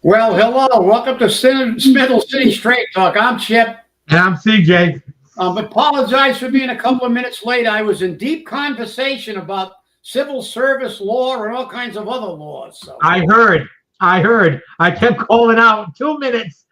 Well, hello. Welcome to Spindle City Straight Talk. I'm Chip. And I'm CJ. Apologize for being a couple of minutes late. I was in deep conversation about civil service law and all kinds of other laws. So I heard. I kept calling out 2 minutes,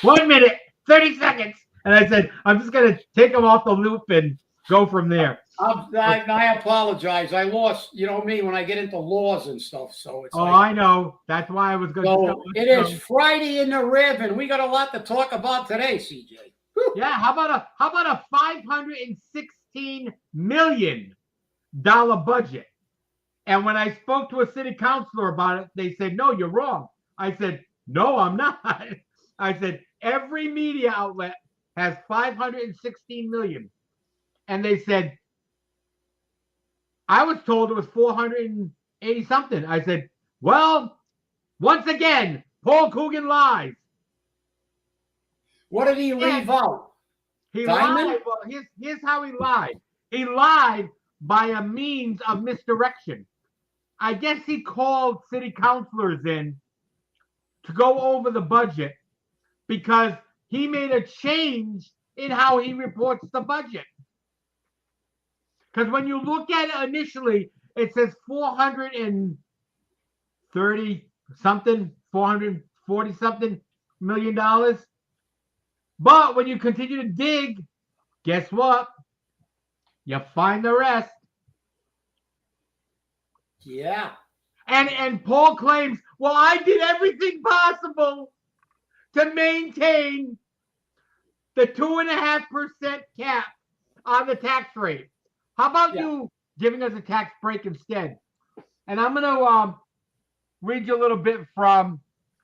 1 minute, 30 seconds. And I said, I'm just going to take them off the loop and go from there. I apologize. I lost, you know me, when I get into laws and stuff. So it's I know. That's why I was going to. It is Friday in the Rib, and we got a lot to talk about today, CJ. Whew. Yeah, how about a $516 million budget? And when I spoke to a city councilor about it, they said, "No, you're wrong." I said, "No, I'm not." I said, "Every media outlet has 516 million." And they said, "I was told it was 480 something." I said, "Well, once again, Paul Coogan lies." What did he leave out? He lied. Well, here's how he lied. He lied by a means of misdirection. I guess he called city councilors in to go over the budget because he made a change in how he reports the budget. Because when you look at it initially, it says 430 something, 440 something $million. But when you continue to dig, guess what? You find the rest. Yeah. And Paul claims, well, I did everything possible to maintain the 2.5% cap on the tax rate. How about you giving us a tax break instead? And I'm going to read you a little bit from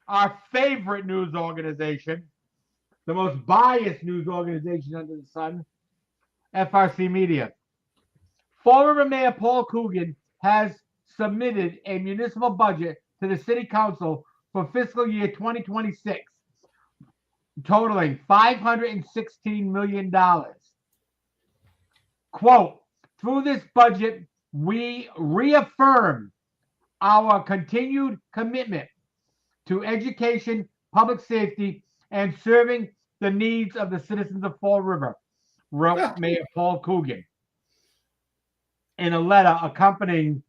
our favorite news organization, the most biased news organization under the sun, FRC Media. Fall River Mayor Paul Coogan has submitted a municipal budget to the City Council for fiscal year 2026, totaling $516 million. Quote, "Through this budget, we reaffirm our continued commitment to education, public safety, and serving the needs of the citizens of Fall River," wrote Mayor Paul Coogan in a letter accompanying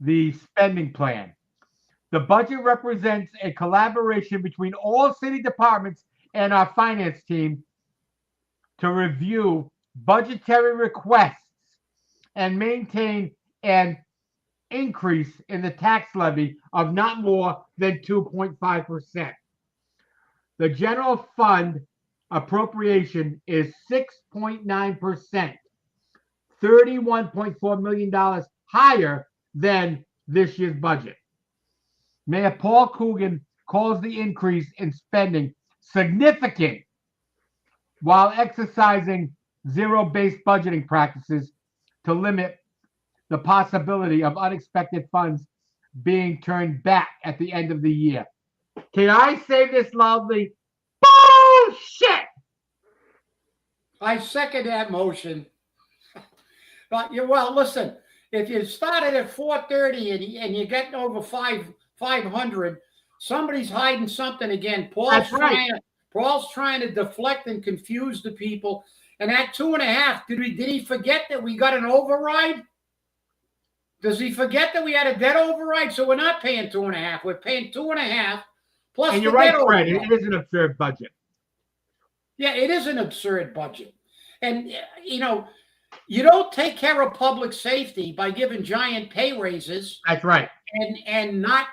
the spending plan. The budget represents a collaboration between all city departments and our finance team to review budgetary requests and maintain an increase in the tax levy of not more than 2.5%. The general fund appropriation is 6.9%, $31.4 million higher than this year's budget. Mayor Paul Coogan calls the increase in spending significant while exercising zero-based budgeting practices to limit the possibility of unexpected funds being turned back at the end of the year. Can I say this loudly? Bullshit! I second that motion. Well, listen, if you started at 430 and you're getting over 500, somebody's hiding something again. Paul's trying to deflect and confuse the people. And at 2.5, did he forget that we got an override? Does he forget that we had a debt override? So we're not paying 2.5. We're paying 2.5 plus. And you're right, Fred. It is an absurd budget. Yeah, it is an absurd budget. And you don't take care of public safety by giving giant pay raises. That's right. And not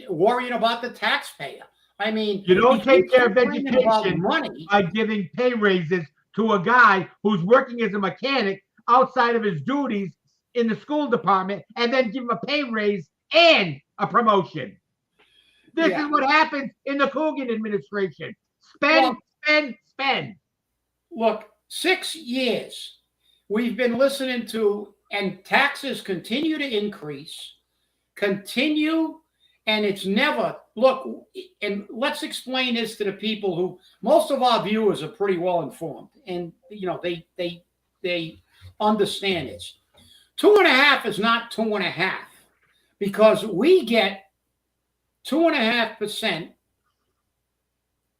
worrying about the taxpayer. I mean, you don't take care of education by giving pay raises to a guy who's working as a mechanic outside of his duties in the school department, and then give him a pay raise and a promotion. This is what happens in the Coogan administration. Spend. Look, 6 years we've been listening to, and taxes continue to increase, and it's never, look, and let's explain this to the people who, most of our viewers are pretty well informed, and they understand this. 2.5 is not 2.5. because we get 2.5%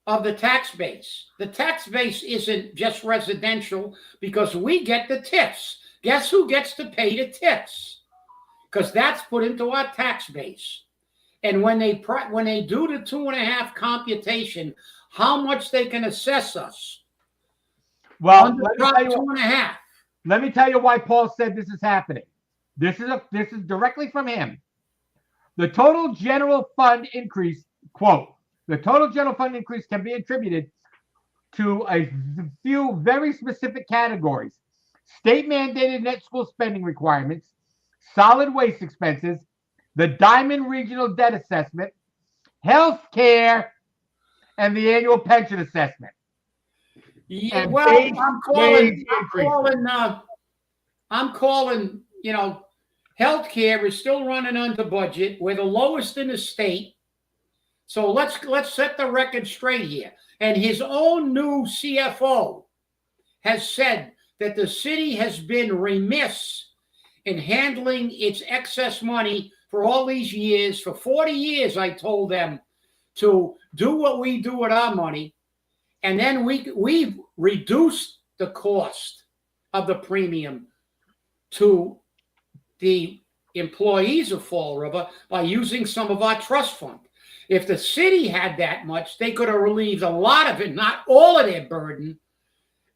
of the tax base. The tax base isn't just residential because we get the tips. Guess who gets to pay the tips? Because that's put into our tax base. And when they do the 2.5 computation, how much they can assess us? Well, let me tell you why Paul said this is happening. This is directly from him. The total general fund increase, quote, the total general fund increase can be attributed to a few very specific categories: state mandated net school spending requirements, solid waste expenses, the Diamond Regional Debt Assessment, health care, and the annual pension assessment. Yeah, well, I'm calling, healthcare is still running under budget. We're the lowest in the state. So let's set the record straight here. And his own new CFO has said that the city has been remiss in handling its excess money for all these years. For 40 years, I told them to do what we do with our money. And then we've reduced the cost of the premium to the employees of Fall River by using some of our trust fund. If the city had that much, they could have relieved a lot of it, not all of their burden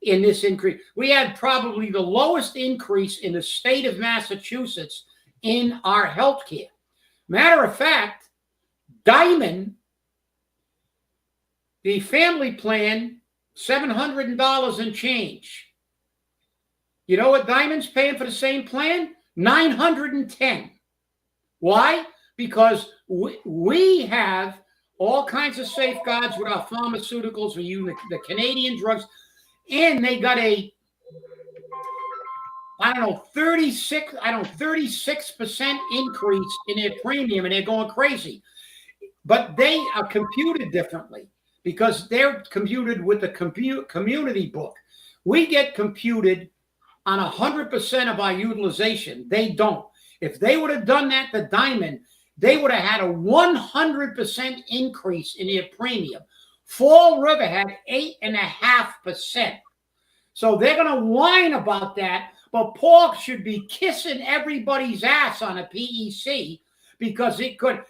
in this increase. We had probably the lowest increase in the state of Massachusetts in our health care. Matter of fact, Diamond, the family plan, $700 and change. You know what Diamond's paying for the same plan? $910. Why? Because we have all kinds of safeguards with our pharmaceuticals. We use the Canadian drugs, and they got a 36% increase in their premium, and they're going crazy. But they are computed differently because they're computed with the community book. We get computed on 100% of our utilization. They don't. If they would have done that to Diamond, they would have had a 100% increase in their premium. Fall River had 8.5%. So they're going to whine about that, but Paul should be kissing everybody's ass on a PEC because it could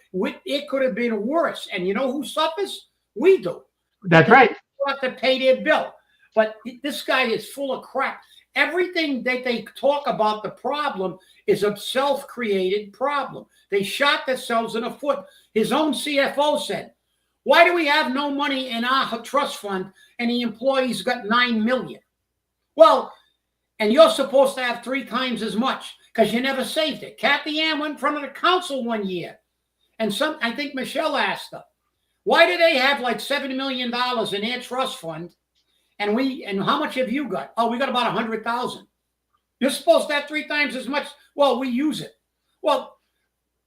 have been worse. And you know who suffers? We do. That's right. They have to pay their bill. But this guy is full of crap. Everything that they talk about the problem is a self-created problem. They shot themselves in the foot. His own CFO said, why do we have no money in our trust fund and the employees got $9 million? Well, and you're supposed to have 3 times as much because you never saved it. Kathy Ann went in front of the council one year. And I think Michelle asked her, why do they have like $7 million in their trust fund? And how much have you got? Oh, we got about 100,000. You're supposed to have 3 times as much. Well, we use it. Well,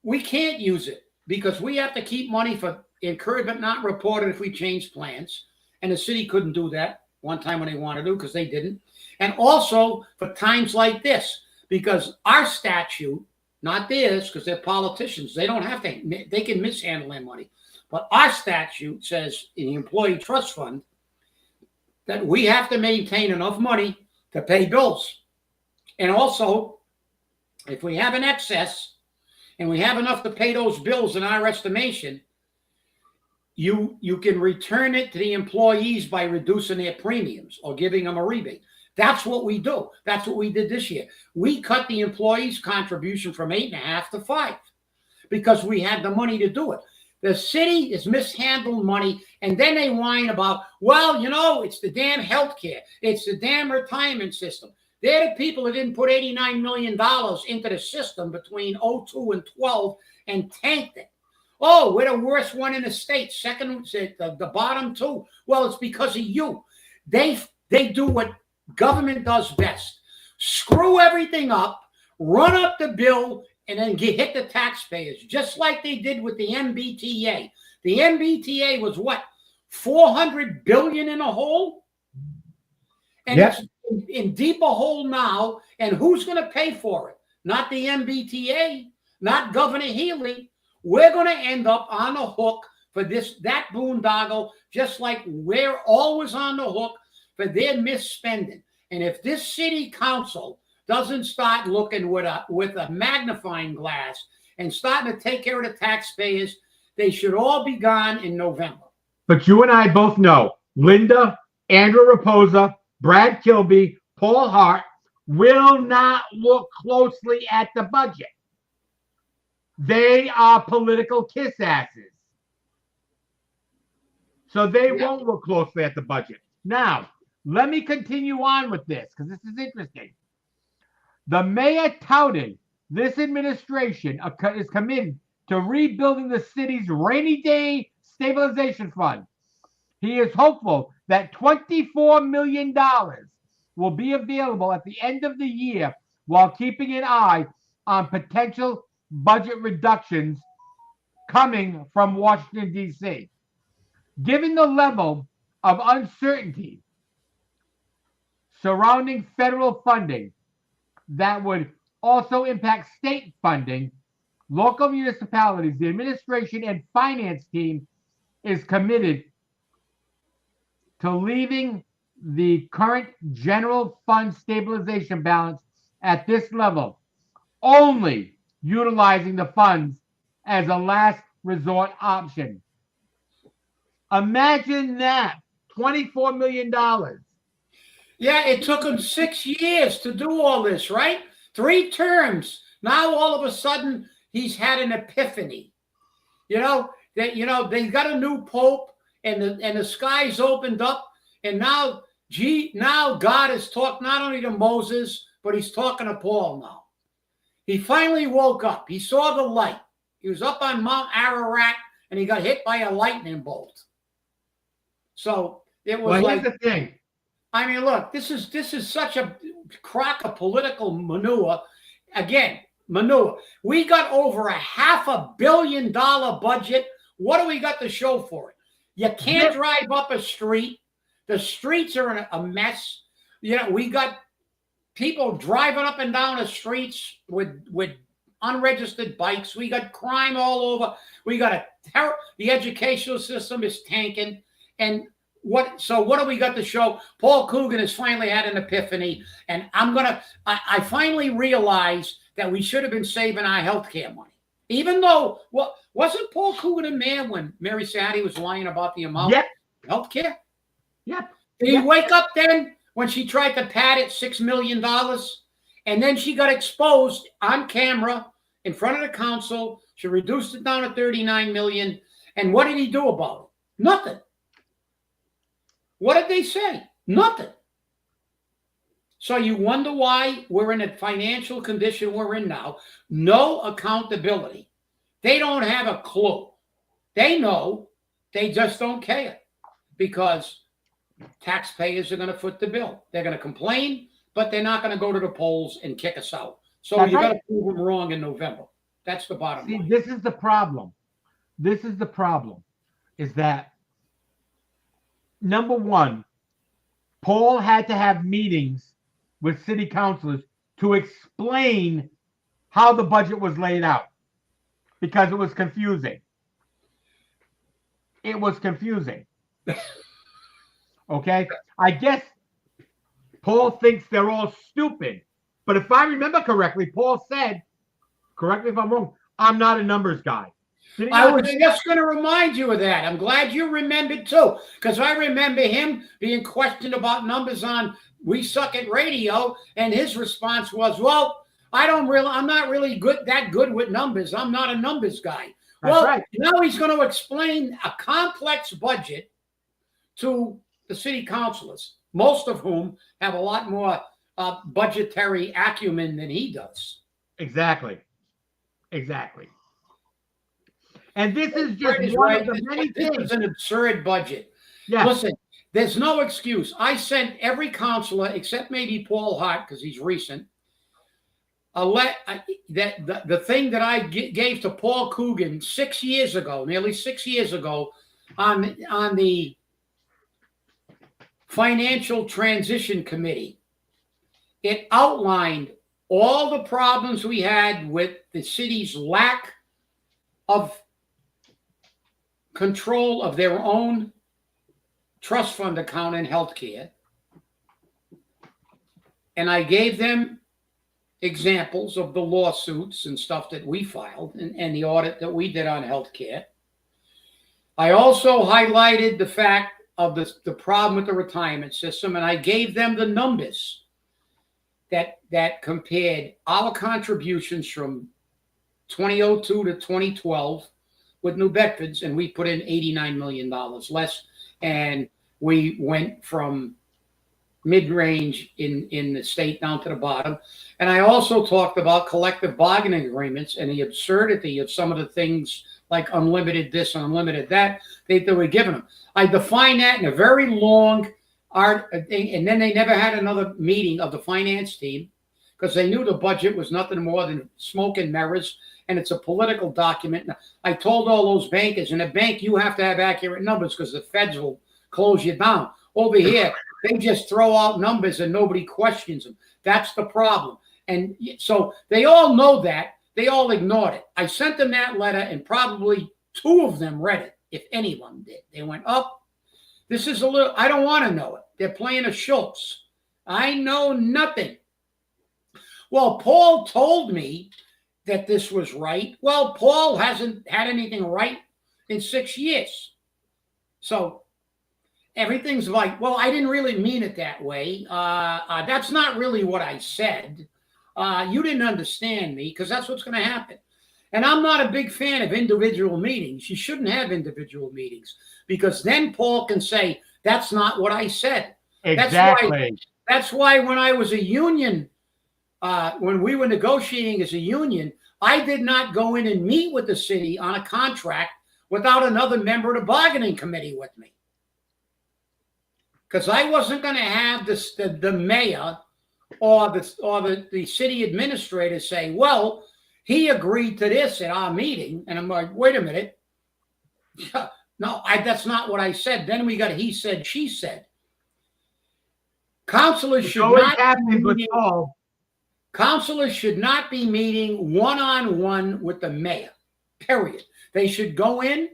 we can't use it because we have to keep money for incurred but not reported if we change plans. And the city couldn't do that one time when they wanted to because they didn't. And also for times like this, because our statute, not theirs, because they're politicians, they don't have to, they can mishandle their money. But our statute says in the employee trust fund that we have to maintain enough money to pay bills. And also, if we have an excess and we have enough to pay those bills in our estimation, you can return it to the employees by reducing their premiums or giving them a rebate. That's what we do. That's what we did this year. We cut the employees' contribution from 8.5 to 5 because we had the money to do it. The city is mishandled money, and then they whine about, well, it's the damn healthcare. It's the damn retirement system. They're the people that didn't put $89 million into the system between 2002 and 12 and tanked it. Oh, we're the worst one in the state. Second, the bottom 2. Well, it's because of you. They do what government does best. Screw everything up, run up the bill, and then hit the taxpayers, just like they did with the MBTA. The MBTA was what? $400 billion in a hole? And it's in deeper hole now. And who's going to pay for it? Not the MBTA, not Governor Healy, we're going to end up on the hook for that boondoggle, just like we're always on the hook for their misspending. And if this city council doesn't start looking with a magnifying glass and starting to take care of the taxpayers, they should all be gone in November. But you and I both know Linda, Andrew Raposa, Brad Kilby, Paul Hart will not look closely at the budget. They are political kiss asses. So they won't look closely at the budget. Now, let me continue on with this because this is interesting. The mayor touted this administration is committed to rebuilding the city's rainy day stabilization fund. He is hopeful that $24 million will be available at the end of the year while keeping an eye on potential budget reductions coming from Washington, D.C. Given the level of uncertainty surrounding federal funding that would also impact state funding, local municipalities, the administration and finance team is committed to leaving the current general fund stabilization balance at this level, only utilizing the funds as a last resort option. Imagine that, $24 million. Yeah, it took him 6 years to do all this, right? 3 terms. Now all of a sudden he's had an epiphany. They got a new pope, and the skies opened up, and now God has talked not only to Moses, but he's talking to Paul now. He finally woke up. He saw the light. He was up on Mount Ararat, and he got hit by a lightning bolt. So it was here's the thing. I mean, look, this is such a crock of political manure. Again, manure. We got over $500 million budget. What do we got to show for it? You can't drive up a street. The streets are in a mess. We got people driving up and down the streets with unregistered bikes. We got crime all over. We got the educational system is tanking. And what do we got to show? Paul Coogan has finally had an epiphany, and I finally realized that we should have been saving our healthcare money. Even though, wasn't Paul Coogan a man when Mary Sadie was lying about the amount of healthcare? Yep. Did he wake up then when she tried to pad it $6 million? And then she got exposed on camera in front of the council. She reduced it down to $39 million. And what did he do about it? Nothing. What did they say? Nothing. So you wonder why we're in a financial condition we're in now. No accountability. They don't have a clue. They know, they just don't care because taxpayers are going to foot the bill. They're going to complain, but they're not going to go to the polls and kick us out. So you got to prove them wrong in November. That's the bottom line. This is the problem. Is that number one, Paul had to have meetings with city councilors to explain how the budget was laid out because it was confusing. Okay? I guess Paul thinks they're all stupid. But if I remember correctly, Paul said, correct me if I'm wrong, I'm not a numbers guy. I was just going to remind you of that. I'm glad you remembered too, because I remember him being questioned about numbers on We Suck at Radio, and his response was, "Well, I'm not really that good with numbers. I'm not a numbers guy." That's right. Now he's going to explain a complex budget to the city councilors, most of whom have a lot more budgetary acumen than he does. Exactly. And this is just one of the many things. This is an absurd budget. Yeah. Listen, there's no excuse. I sent every councilor, except maybe Paul Hart, because he's recent, the thing that I gave to Paul Coogan 6 years ago, nearly 6 years ago, on the Financial Transition Committee. It outlined all the problems we had with the city's lack of control of their own trust fund account in healthcare. And I gave them examples of the lawsuits and stuff that we filed and the audit that we did on healthcare. I also highlighted the fact of the problem with the retirement system, and I gave them the numbers that compared our contributions from 2002 to 2012 with New Bedford's, and we put in $89 million less, and we went from mid-range in the state down to the bottom. And I also talked about collective bargaining agreements and the absurdity of some of the things like unlimited this and unlimited that they were giving them. I defined that in a very long art thing, and then they never had another meeting of the finance team because they knew the budget was nothing more than smoke and mirrors, and it's a political document. I told all those bankers, in a bank, you have to have accurate numbers because the feds will close you down. Over here, they just throw out numbers and nobody questions them. That's the problem. And so they all know that. They all ignored it. I sent them that letter, and probably 2 of them read it, if anyone did. They went, oh, this is a little, I don't want to know it. They're playing a Schultz. I know nothing. Well, Paul told me that this was right. Well, Paul hasn't had anything right in 6 years. So everything's like, well, I didn't really mean it that way. That's not really what I said. You didn't understand me, because that's what's going to happen. And I'm not a big fan of individual meetings. You shouldn't have individual meetings, because then Paul can say, that's not what I said. Exactly. That's why when I was a union, when we were negotiating as a union, I did not go in and meet with the city on a contract without another member of the bargaining committee with me. Because I wasn't going to have the mayor or the city administrator say, well, he agreed to this at our meeting. And I'm like, wait a minute. No, that's not what I said. Then we got he said, she said. Councilors should not be meeting one-on-one with the mayor, period. They should go in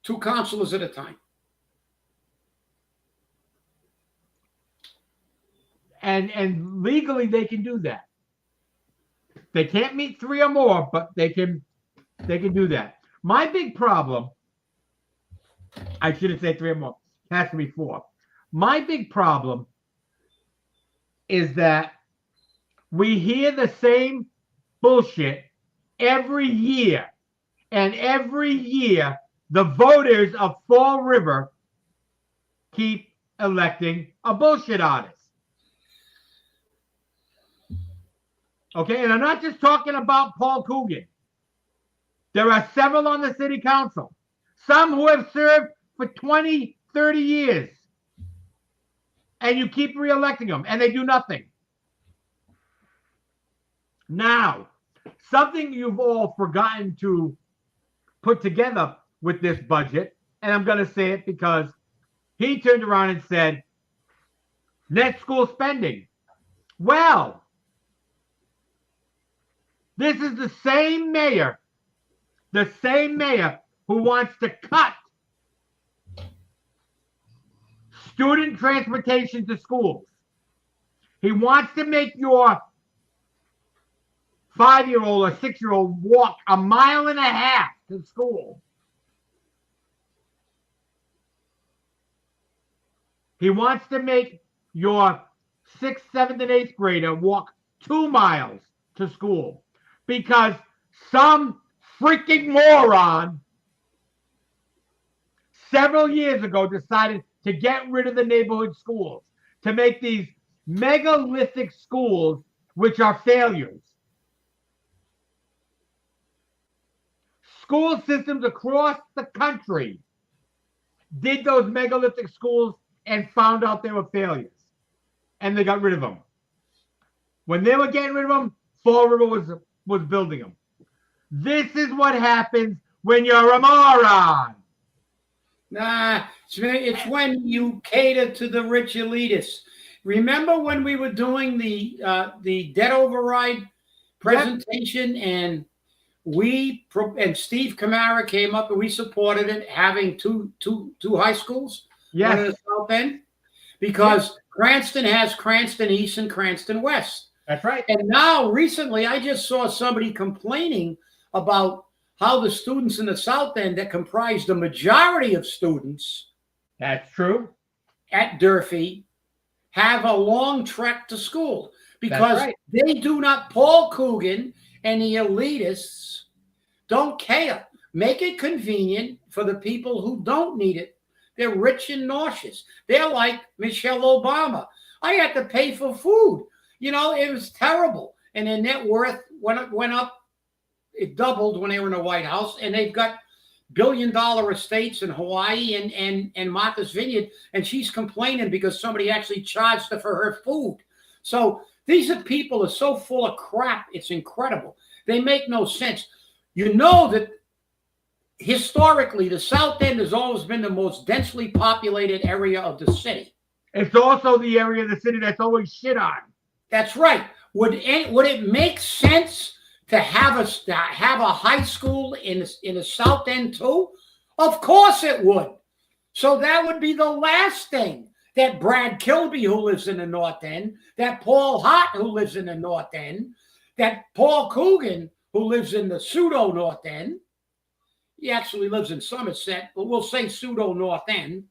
2 councilors at a time. And legally they can do that. They can't meet 3 or more, but they can do that. My big problem, I shouldn't say 3 or more, it has to be 4. My big problem is that we hear the same bullshit every year. And every year, the voters of Fall River keep electing a bullshit artist. Okay, and I'm not just talking about Paul Coogan. There are several on the city council, some who have served for 20, 30 years. And you keep reelecting them, and they do nothing. Now, something you've all forgotten to put together with this budget, and I'm going to say it because he turned around and said, net school spending. Well, this is the same mayor who wants to cut student transportation to schools. He wants to make your 5-year-old or 6-year-old walk 1.5 miles to school. He wants to make your 6th, 7th, and 8th grader walk 2 miles to school because some freaking moron several years ago decided to get rid of the neighborhood schools, to make these megalithic schools, which are failures. School systems across the country did those megalithic schools and found out they were failures. And they got rid of them. When they were getting rid of them, Fall River was building them. This is what happens when you're a moron. Nah, it's when you cater to the rich elitists. Remember when we were doing the debt override presentation, and Steve Camara came up and we supported it, having two high schools, one in the South End, because Cranston has Cranston East and Cranston West. That's right. And now recently I just saw somebody complaining about how the students in the South End that comprise the majority of students. That's true. At Durfee have a long trek to school because they do not, Paul Coogan and the elitists don't care. Make it convenient for the people who don't need it. They're rich and nauseous. They're like Michelle Obama. I had to pay for food. You know, it was terrible. And their net worth went up. It doubled when they were in the White House. And they've got billion-dollar estates in Hawaii and Martha's Vineyard. And she's complaining because somebody actually charged her for her food. So these are people are so full of crap. It's incredible. They make no sense. You know that historically, the South End has always been the most densely populated area of the city. It's also the area of the city that's always shit on. That's right. Would it make sense to have a high school in the South End too? Of course it would. So that would be the last thing that Brad Kilby, who lives in the North End, that Paul Hart, who lives in the North End, that Paul Coogan, who lives in the pseudo North End. He actually lives in Somerset, but we'll say pseudo North End.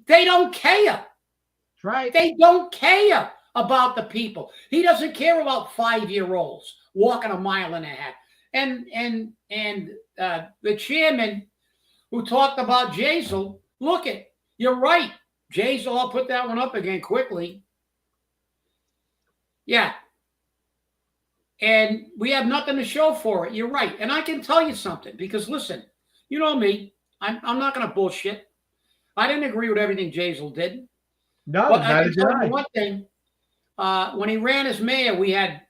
They don't care. That's right. They don't care about the people. He doesn't care about 5-year-olds walking a mile and a half. And the chairman who talked about Jazel, look it, you're right. Jazel, I'll put that one up again quickly. Yeah. And we have nothing to show for it. You're right. And I can tell you something, because listen, you know me, I'm not going to bullshit. I didn't agree with everything Jazel did. No, but I can tell you one thing. When he ran as mayor, we had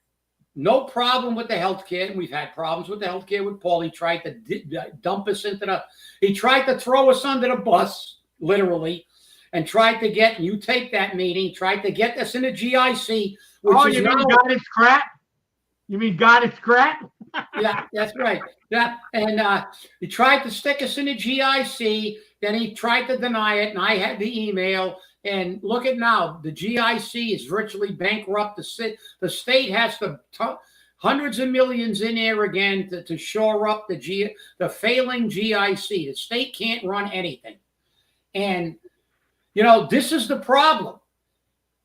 no problem with the healthcare, and we've had problems with the healthcare with Paul. He tried to dump us he tried to throw us under the bus, literally, and tried to get, and you take that meeting, tried to get us in the GIC. Which you mean God is crap? You mean God is crap? Yeah, that's right. Yeah, and he tried to stick us in the GIC. Then he tried to deny it, and I had the email. And look at now, the GIC is virtually bankrupt. The state has to hundreds of millions in there again to shore up the failing GIC. The state can't run anything, and you know this is the problem.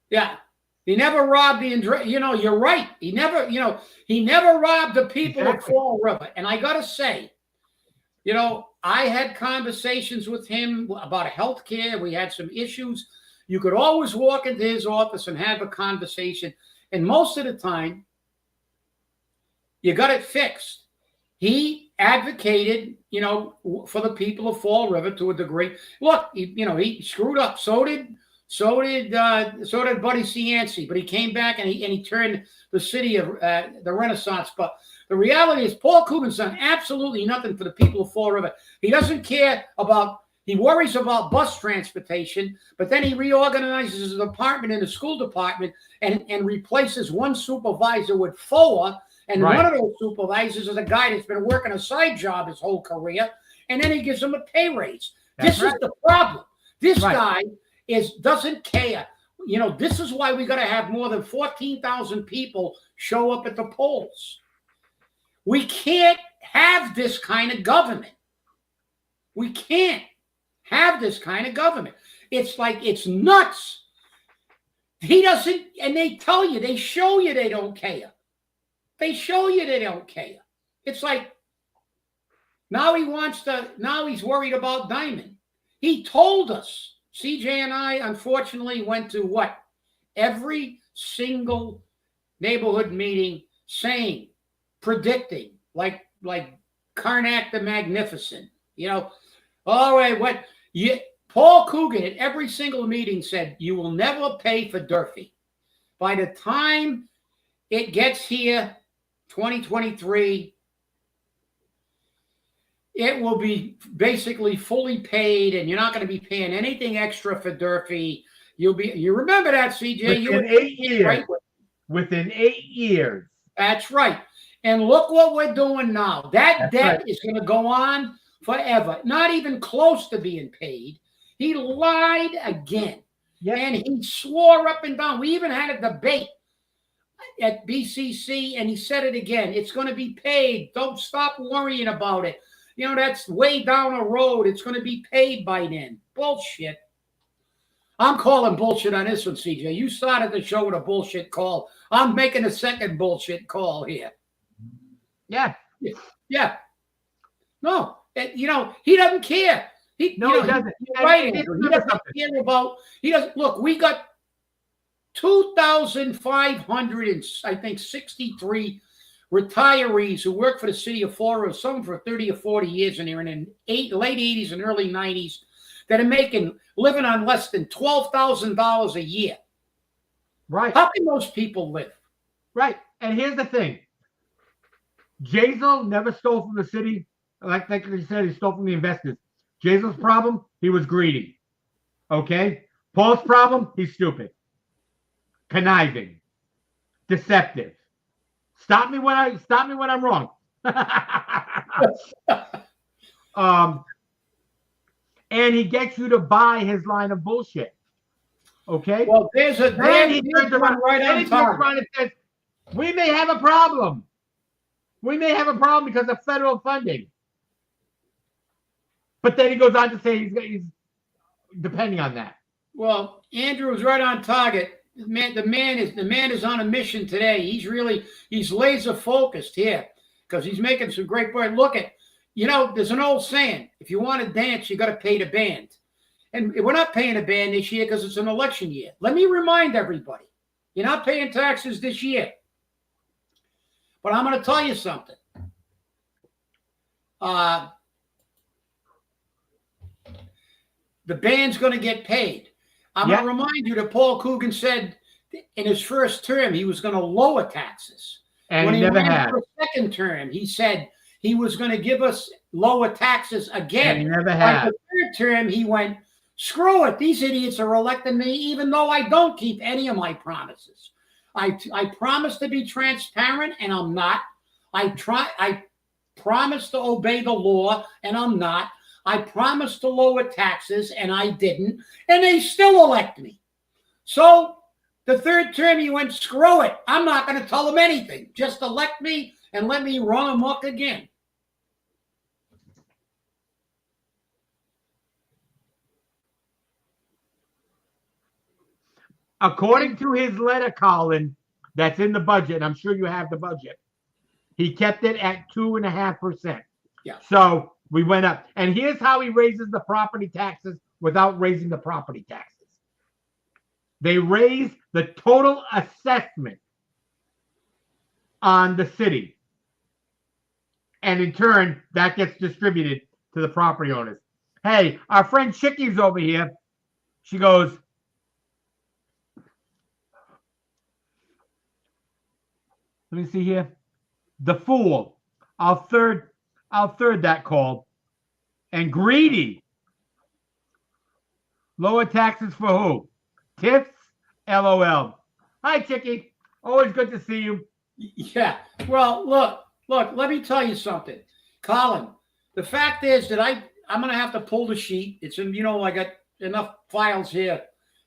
Yeah. He never robbed you're right. He never robbed the people of Fall River. And I got to say, I had conversations with him about health care. We had some issues. You could always walk into his office and have a conversation. And most of the time, you got it fixed. He advocated, for the people of Fall River to a degree. Look, he screwed up. So did Buddy Cianci, but he came back and he turned the city of the Renaissance. But the reality is, Paul Coogan's done absolutely nothing for the people of Fall River. He doesn't care about. He worries about bus transportation, but then he reorganizes his department in the school department and replaces one supervisor with 4. And one of those supervisors is a guy that's been working a side job his whole career, and then he gives him a pay raise. This is the problem. This guy doesn't care. This is why we got to have more than 14,000 people show up at the polls. We can't have this kind of government. We can't have this kind of government. It's like, it's nuts. He doesn't, and they tell you, they show you they don't care. They show you they don't care. It's like, now he's worried about Diamond. He told us. CJ and I, unfortunately, went to every single neighborhood meeting saying, predicting, like Karnak the Magnificent, all right, Paul Coogan at every single meeting said, you will never pay for Durfee. By the time it gets here, 2023, it will be basically fully paid, and you're not going to be paying anything extra for Durfee. You remember that, CJ? Within 8 years. Right? Within 8 years. That's right. And look what we're doing now. That debt is going to go on forever. Not even close to being paid. He lied again. Yep. And he swore up and down. We even had a debate at BCC, and he said it again. It's going to be paid. Don't stop worrying about it. You know, that's way down the road. It's going to be paid by then. Bullshit. I'm calling bullshit on this one, CJ. You started the show with a bullshit call. I'm making a second bullshit call here. Yeah. Yeah. No, you know, he doesn't care. He doesn't. Right, Andrew. He doesn't care about. He doesn't. Look, we got 2,563 retirees who work for the city of Florida, some for 30 or 40 years, and they're in the late 80s and early 90s, that are living on less than $12,000 a year. Right. How can those people live? Right. And here's the thing. Jazel never stole from the city. Like you said, he stole from the investors. Jazel's problem, he was greedy. Okay? Paul's problem, he's stupid. Conniving. Deceptive. Stop me when I'm wrong. And he gets you to buy his line of bullshit. Okay? Well, there's one right on top. And says, we may have a problem. We may have a problem because of federal funding. But then he goes on to say he's depending on that. Well, Andrew was right on target. The man is on a mission today. He's laser focused here because he's making some great points. Look at, there's an old saying: if you want to dance, you got to pay the band. And we're not paying a band this year because it's an election year. Let me remind everybody, you're not paying taxes this year. But I'm going to tell you something. The band's going to get paid. I'm going to remind you that Paul Coogan said in his first term he was going to lower taxes. And when he never had. For a second term, he said he was going to give us lower taxes again. And he never had. By the third term, he went, screw it. These idiots are electing me even though I don't keep any of my promises. I promise to be transparent, and I'm not. I promise to obey the law, and I'm not. I promised to lower taxes, and I didn't, and they still elect me. So the third term, he went, screw it. I'm not going to tell them anything. Just elect me and let me run amok again. According to his letter, Colin, that's in the budget, and I'm sure you have the budget, he kept it at 2.5%. Yeah. So we went up. And here's how he raises the property taxes without raising the property taxes. They raise the total assessment on the city. And in turn, that gets distributed to the property owners. Hey, our friend Chickie's over here. She goes, let me see here. The fool. I'll third that call. And greedy. Lower taxes for who? Tips? LOL. Hi, Chickie. Always good to see you. Yeah. Well, look, let me tell you something. Colin, the fact is that I'm going to have to pull the sheet. It's in, I got enough files here.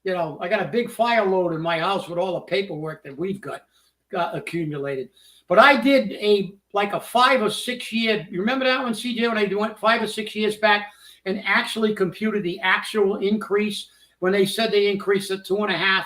I got a big file load in my house with all the paperwork that we've got accumulated. But I did a 5 or 6 year. You remember that one, CJ, when I went 5 or 6 years back and actually computed the actual increase when they said they increased it 2.5.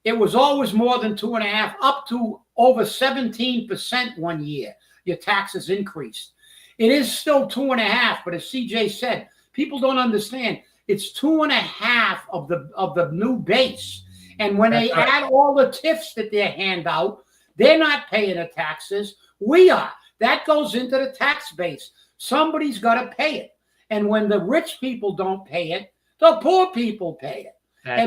It was always more than 2.5, up to over 17% one year. Your taxes increased. It is still 2.5, but as CJ said, people don't understand. It's 2.5 of the new base. And when they add all the TIFs that they hand out, they're not paying the taxes. We are. That goes into the tax base. Somebody's got to pay it. And when the rich people don't pay it, the poor people pay it.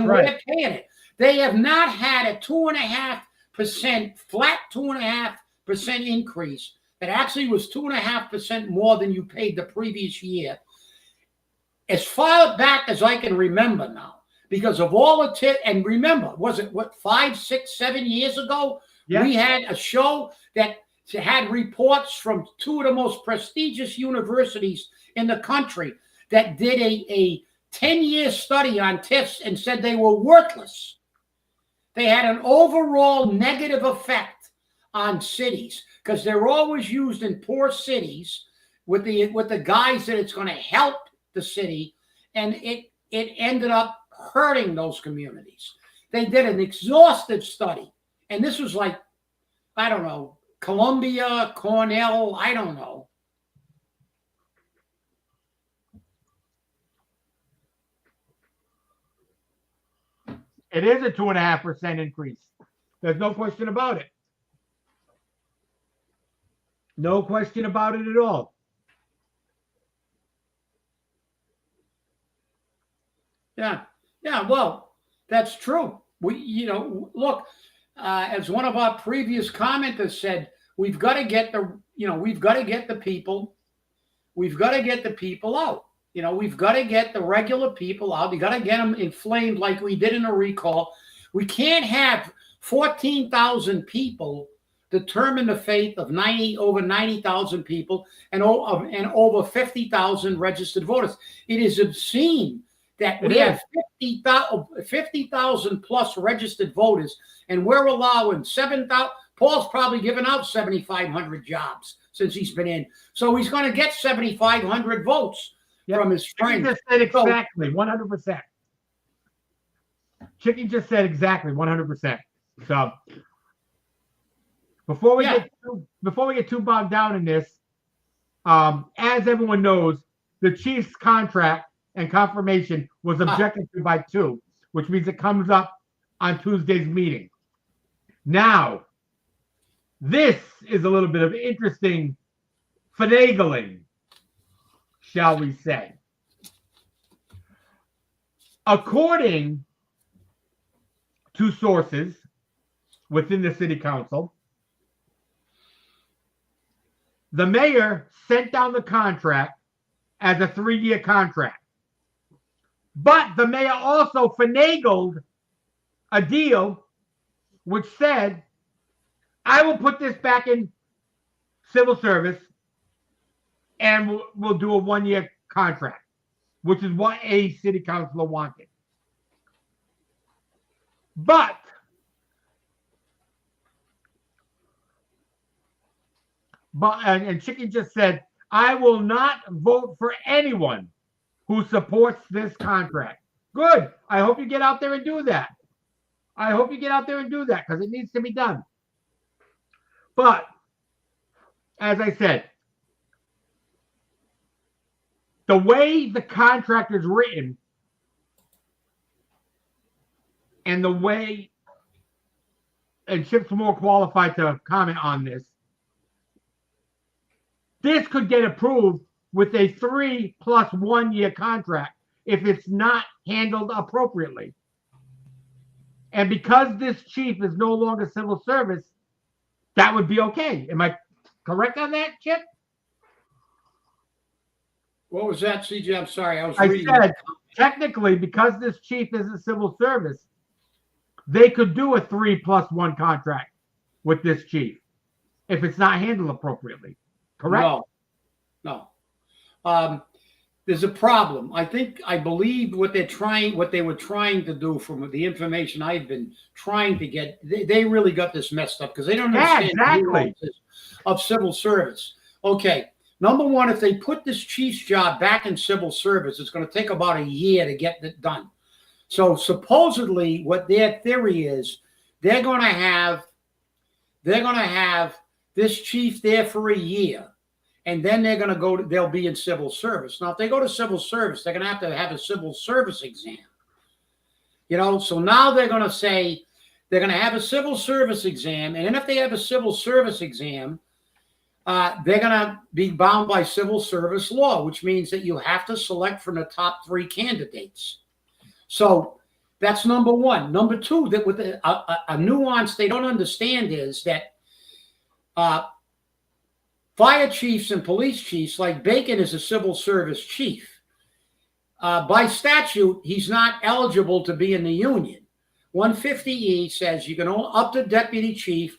We're paying it. They have not had a 2.5% flat 2.5% increase. That actually was 2.5% more than you paid the previous year. As far back as I can remember now, because of all the and remember, was it 5, 6, 7 years ago? Yes. We had a show that had reports from 2 of the most prestigious universities in the country that did a 10-year study on TIFs and said they were worthless. They had an overall negative effect on cities because they're always used in poor cities with the guys that it's going to help the city, and it ended up hurting those communities. They did an exhaustive study, and this was like, I don't know, Columbia, Cornell, I don't know. It is a 2.5% increase. There's no question about it. No question about it at all. Yeah, well, that's true. Look, as one of our previous commenters said, we've got to get the people. We've got to get the people out. We've got to get the regular people out. We got to get them inflamed like we did in a recall. We can't have 14,000 people determine the fate of over 90,000 people and over 50,000 registered voters. It is obscene that we have 50,000 plus registered voters, and we're allowing 7,000. Paul's probably given out 7,500 jobs since he's been in. So he's going to get 7,500 votes from his friends. Chicken just said exactly 100%. Chicken just said exactly 100%. So before we get too bogged down in this, as everyone knows, the Chiefs' contract and confirmation was objected to by 2, which means it comes up on Tuesday's meeting. Now, this is a little bit of interesting finagling, shall we say. According to sources within the city council, the mayor sent down the contract as a 3-year contract. But the mayor also finagled a deal which said, I will put this back in civil service and we'll do a 1-year contract, which is what a city councilor wanted. But and Chicken just said, I will not vote for anyone who supports this contract. Good. I hope you get out there and do that. Because it needs to be done. But as I said, the way the contract is written and the way, and Chip's more qualified to comment on this, this could get approved with a 3 + 1 year contract if it's not handled appropriately. And because this chief is no longer civil service, that would be okay. Am I correct on that, Chip? What was that, CJ? I'm sorry. I said, technically, because this chief is a civil service, they could do a 3 + 1 contract with this chief if it's not handled appropriately. Correct? No. There's a problem. I believe what they were trying to do, from the information I've been trying to get, they really got this messed up because they don't understand the nuances of civil service. Okay, number one, if they put this chief's job back in civil service, it's going to take about a year to get it done. So supposedly, what their theory is, they're going to have this chief there for a year. And then they'll be in civil service. Now, if they go to civil service, they're going to have a civil service exam. So now they're going to say they're going to have a civil service exam. And then if they have a civil service exam, they're going to be bound by civil service law, which means that you have to select from the top 3 candidates. So that's number one. Number two, that with a nuance they don't understand is that fire chiefs and police chiefs, like Bacon is a civil service chief. By statute, he's not eligible to be in the union. 150E says you can up to deputy chief,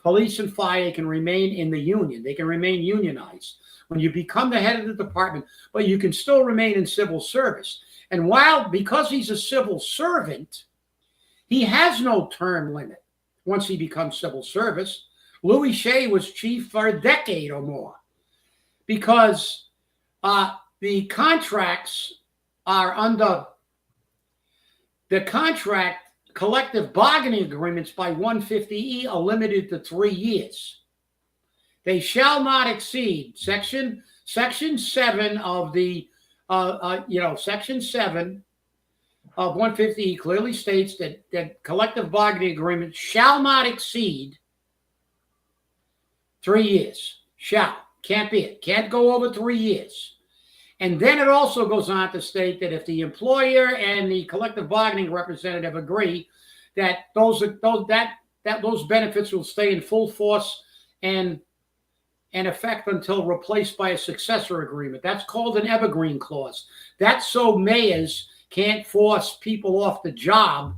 police and fire can remain in the union. They can remain unionized when you become the head of the department, but you can still remain in civil service. And because he's a civil servant, he has no term limit once he becomes civil service. Louis Shea was chief for a decade or more because the contracts are under the contract. Collective bargaining agreements by 150E are limited to 3 years. They shall not exceed section 7 of the section 7 of 150E clearly states that collective bargaining agreements shall not exceed 3 years. Can't be it. Can't go over 3 years. And then it also goes on to state that if the employer and the collective bargaining representative agree that those benefits will stay in full force and effect until replaced by a successor agreement. That's called an evergreen clause. That's so mayors can't force people off the job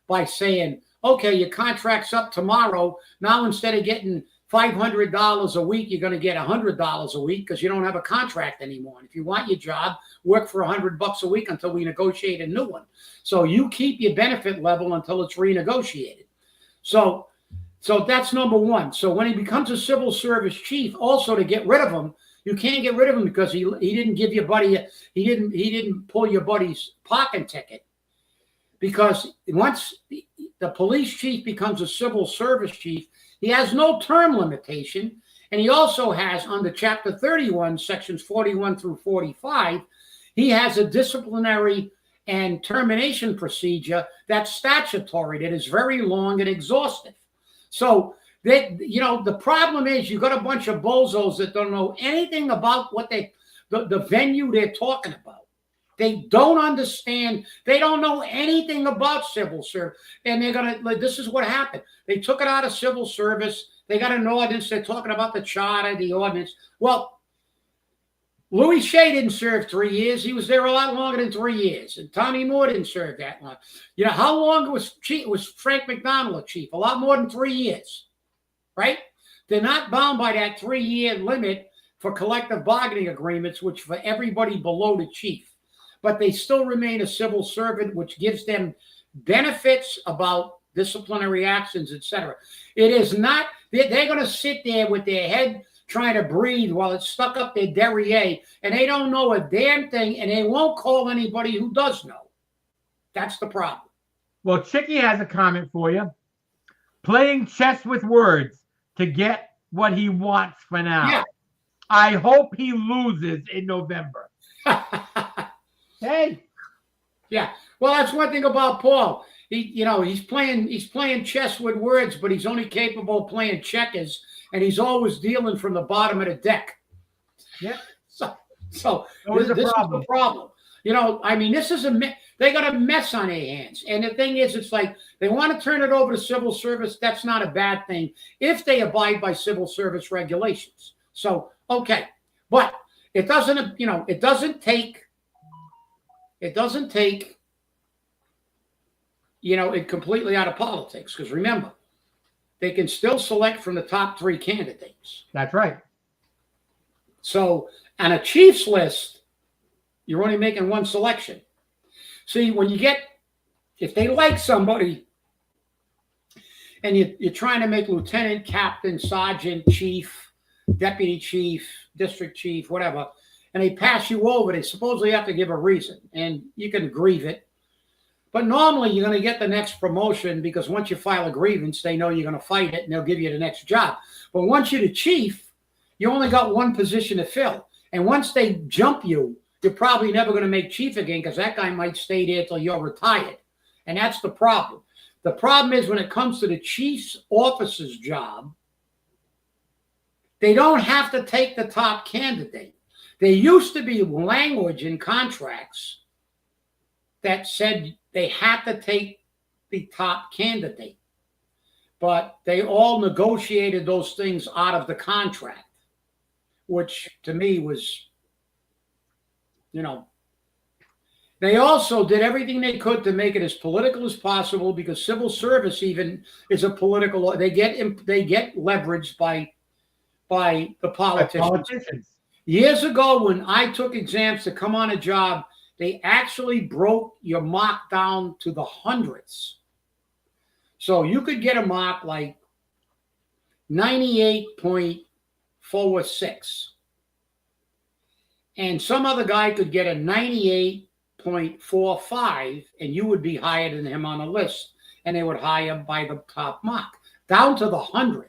by saying, okay, your contract's up tomorrow. Now instead of getting $500 a week, you're going to get $100 a week because you don't have a contract anymore. And if you want your job, work for $100 a week until we negotiate a new one. So you keep your benefit level until it's renegotiated. So that's number one. So when he becomes a civil service chief, also to get rid of him, you can't get rid of him because he didn't give your buddy, he didn't pull your buddy's parking ticket. Because once the police chief becomes a civil service chief, he has no term limitation, and he also has, under Chapter 31, Sections 41 through 45, he has a disciplinary and termination procedure that's statutory, that is very long and exhaustive. So, the problem is you got a bunch of bozos that don't know anything about what the venue they're talking about. They don't understand. They don't know anything about civil service. And this is what happened. They took it out of civil service. They got an ordinance. They're talking about the charter, the ordinance. Well, Louis Shea didn't serve 3 years. He was there a lot longer than 3 years. And Tommy Moore didn't serve that long. How long was Frank McDonald a chief? A lot more than 3 years, right? They're not bound by that 3-year limit for collective bargaining agreements, which for everybody below the chief. But they still remain a civil servant, which gives them benefits about disciplinary actions, etc. It is not, they're going to sit there with their head trying to breathe while it's stuck up their derriere, and they don't know a damn thing, and they won't call anybody who does know. That's the problem. Well, Chicky has a comment for you. Playing chess with words to get what he wants for now. Yeah. I hope he loses in November. Hey. Yeah. Well, that's one thing about Paul. He's playing chess with words, but he's only capable of playing checkers, and he's always dealing from the bottom of the deck. Yeah. So this is the problem. They got a mess on their hands. And the thing is, it's like they want to turn it over to civil service. That's not a bad thing if they abide by civil service regulations. So, okay. But it doesn't take it completely out of politics, because remember, they can still select from the top 3 candidates. That's right. So on a Chiefs list, you're only making one selection. See, if they like somebody and you're trying to make lieutenant, captain, sergeant, chief, deputy chief, district chief, whatever, and they pass you over, they supposedly have to give a reason, and you can grieve it. But normally you're going to get the next promotion, because once you file a grievance, they know you're going to fight it and they'll give you the next job. But once you're the chief, you only got one position to fill. And once they jump you, you're probably never going to make chief again, because that guy might stay there till you're retired. And that's the problem. The problem is when it comes to the chief's officer's job, they don't have to take the top candidate. There used to be language in contracts that said they had to take the top candidate, but they all negotiated those things out of the contract, which to me was, They also did everything they could to make it as political as possible because civil service even is a political. They get leveraged by the politicians. Years ago, when I took exams to come on a job, they actually broke your mark down to the hundredths. So you could get a mark like 98.46. And some other guy could get a 98.45, and you would be higher than him on the list. And they would hire by the top mark, down to the 100th.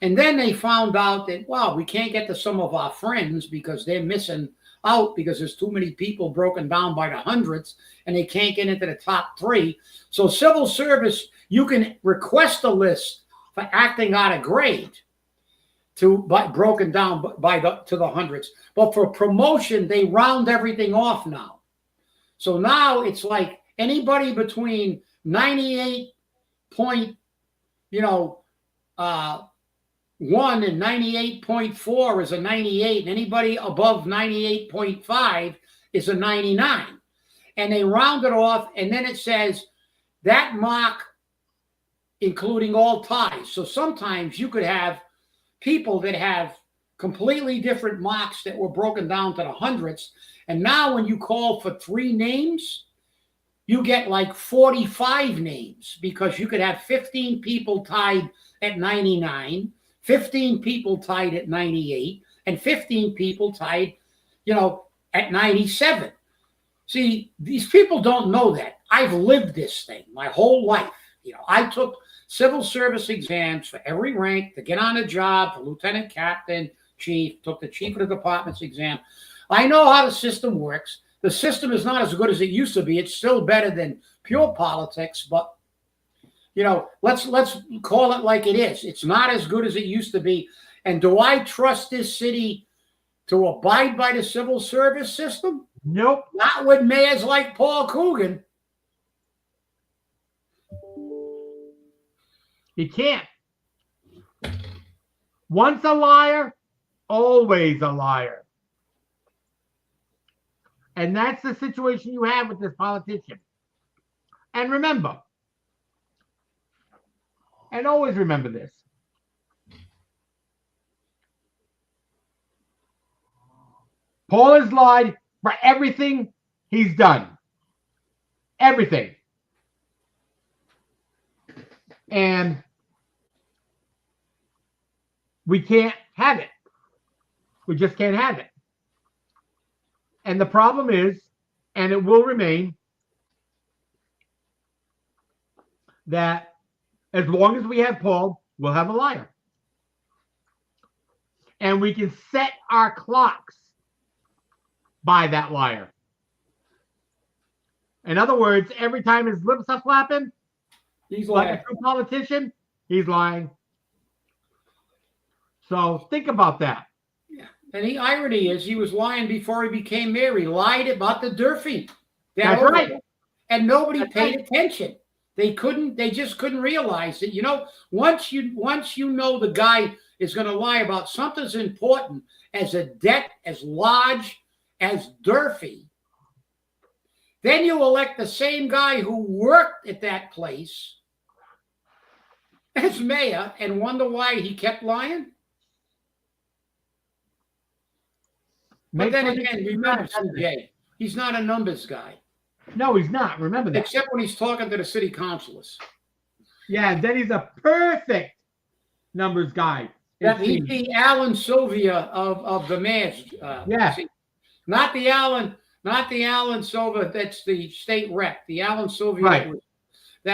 And then they found out that, well, we can't get to some of our friends because they're missing out because there's too many people broken down by the hundredths, and they can't get into the top 3. So civil service, you can request a list for acting out of grade broken down to the hundredths. But for promotion, they round everything off now. So now it's like anybody between 98 point, 1 and 98.4 is a 98, and anybody above 98.5 is a 99. And they round it off, and then it says that mark, including all ties. So sometimes you could have people that have completely different marks that were broken down to the hundredths. And now when you call for 3 names, you get like 45 names because you could have 15 people tied at 99, 15 people tied at 98, and 15 people tied, at 97. See, these people don't know that. I've lived this thing my whole life. I took civil service exams for every rank to get on a job, for lieutenant, captain, chief, took the chief of the department's exam. I know how the system works. The system is not as good as it used to be. It's still better than pure politics, but let's call it like it is. It's not as good as it used to be. And do I trust this city to abide by the civil service system? Nope. Not with mayors like Paul Coogan. You can't. Once a liar, always a liar. And that's the situation you have with this politician. And remember, and always remember this. Paul has lied for everything he's done. Everything. And we can't have it. We just can't have it. And the problem is, and it will remain, that as long as we have Paul, we'll have a liar. And we can set our clocks by that liar. In other words, every time his lips are flapping, he's like a true politician, he's lying. So think about that. Yeah. And the irony is he was lying before he became mayor. He lied about the Durfee. That's right. And nobody paid attention. They just couldn't realize that, once you know the guy is going to lie about something as important as a debt as large as Durfee, then you elect the same guy who worked at that place as mayor and wonder why he kept lying. But then again, remember, CJ, he's not a numbers guy. No, he's not. Remember that. Except when he's talking to the city councilors. Yeah, and then he's a perfect numbers guy. He's the Alan Sylvia of the mayors. Yeah. Not the Alan Silva that's the state rep. The Alan Sylvia right. who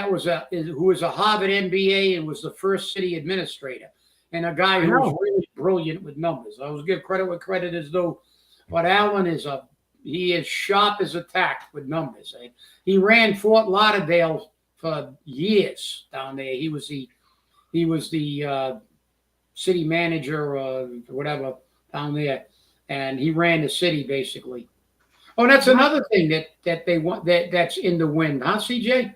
was a Harvard MBA and was the first city administrator. And a guy who was really brilliant with numbers. I always give credit where credit is due. But Alan he is sharp as a tack with numbers. He ran Fort Lauderdale for years down there. He was the city manager or whatever down there, and he ran the city basically. Oh, that's another thing that they want that's in the wind, huh, CJ?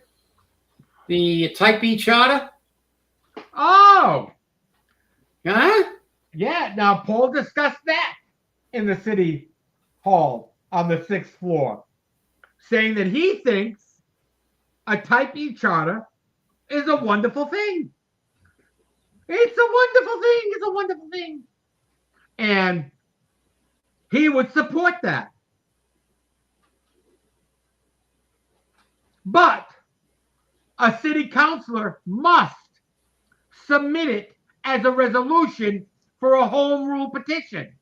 The Type B charter. Oh, huh? Yeah. Now Paul discussed that in the city hall on the 6th floor. saying that he thinks a Type E charter is a wonderful thing. It's a wonderful thing. It's a wonderful thing. And he would support that. But a city councilor must submit it as a resolution for a home rule petition.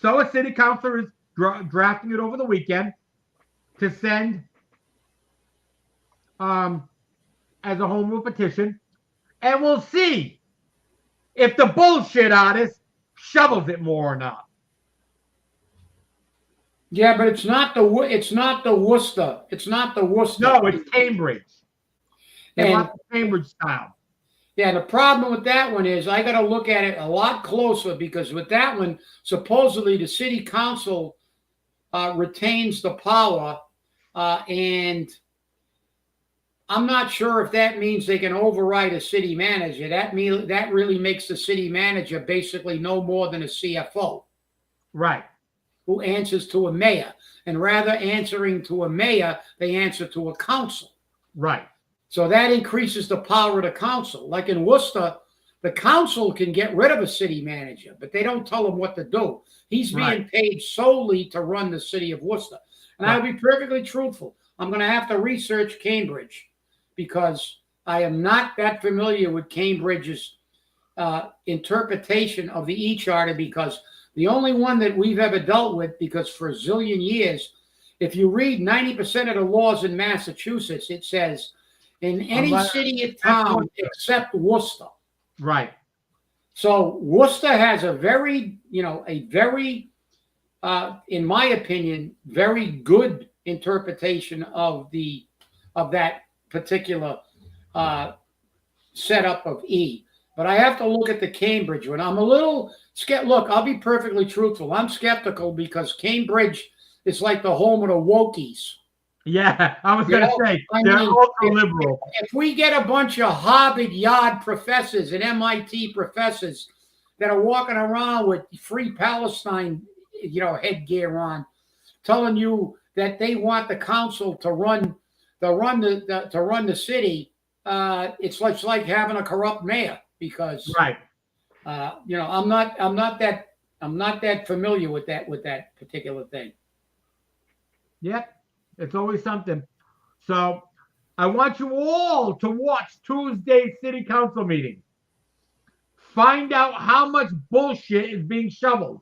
So a city councilor is drafting it over the weekend to send as a home rule petition, and we'll see if the bullshit artist shovels it more or not. Yeah, but it's not the Worcester. It's not the Worcester. No, it's Cambridge. They And want the Cambridge style. yeah, the problem with that one is I got to look at it a lot closer, because with that one, supposedly the city council retains the power, and I'm not sure if that means they can override a city manager. That really makes the city manager basically no more than a CFO. Right. Who answers to a mayor. And rather answering to a mayor, they answer to a council. Right. So that increases the power of the council. Like in Worcester, the council can get rid of a city manager, but they don't tell him what to do. He's being paid solely to run the city of Worcester. And I'll be perfectly truthful. I'm going to have to research Cambridge, because I am not that familiar with Cambridge's interpretation of the E-Charter, because the only one that we've ever dealt with, because for a zillion years, if you read 90% of the laws in Massachusetts, it says in any city or town except Worcester. Right. So Worcester has a very, in my opinion, very good interpretation of that particular setup of E. But I have to look at the Cambridge one. I'm a little scared. Look, I'll be perfectly truthful. I'm skeptical because Cambridge is like the home of the wokies. Yeah, I was going to say, they're ultra liberal. If we get a bunch of Harvard Yard professors and MIT professors that are walking around with Free Palestine, headgear on, telling you that they want the council to run the city, it's like having a corrupt mayor, because I'm not that familiar with that particular thing. Yep. It's always something. So I want you all to watch Tuesday's city council meeting. Find out how much bullshit is being shoveled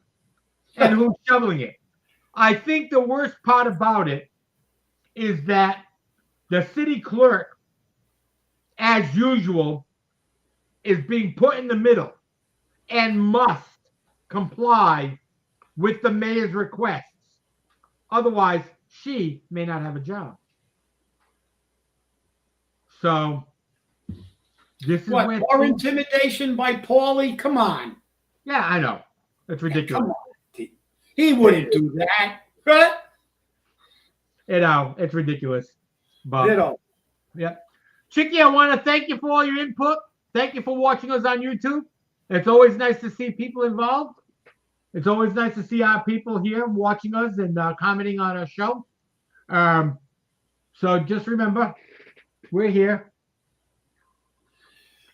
and who's shoveling it. I think the worst part about it is that the city clerk, as usual, is being put in the middle and must comply with the mayor's requests. Otherwise, she may not have a job. So this is what, more intimidation by Paulie? Come on. Yeah, I know. It's ridiculous. Come on. He wouldn't do that. Right? It's ridiculous. But yeah. Chicky, I want to thank you for all your input. Thank you for watching us on YouTube. It's always nice to see people involved. It's always nice to see our people here watching us and commenting on our show. So just remember, we're here.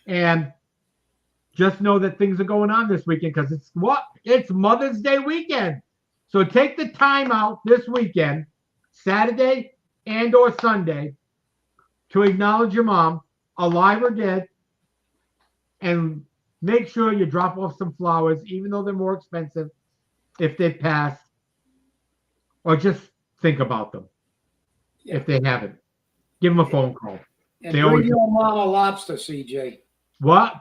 And just know that things are going on this weekend, because it's Mother's Day weekend. So take the time out this weekend, Saturday and or Sunday, to acknowledge your mom, alive or dead, and make sure you drop off some flowers, even though they're more expensive if they pass, or just think about them if they haven't. Give them a phone call. And bring your mom a lobster, CJ. What?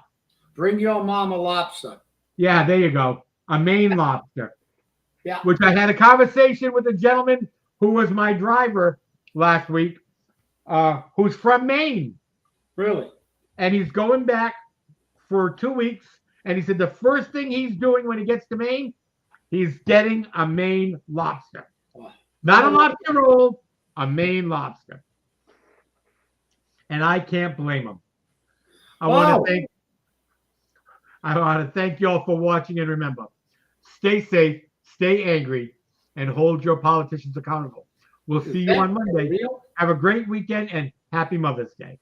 Bring your mom a lobster. Yeah, there you go. A Maine lobster. Yeah. Which I had a conversation with a gentleman who was my driver last week, who's from Maine. Really? And he's going back for 2 weeks. And he said the first thing he's doing when he gets to Maine, he's getting a Maine lobster. Oh. Not a lobster roll, a Maine lobster. And I can't blame him. I want to thank you all for watching, and remember, stay safe, stay angry, and hold your politicians accountable. We'll see you on Monday. Have a great weekend and happy Mother's Day.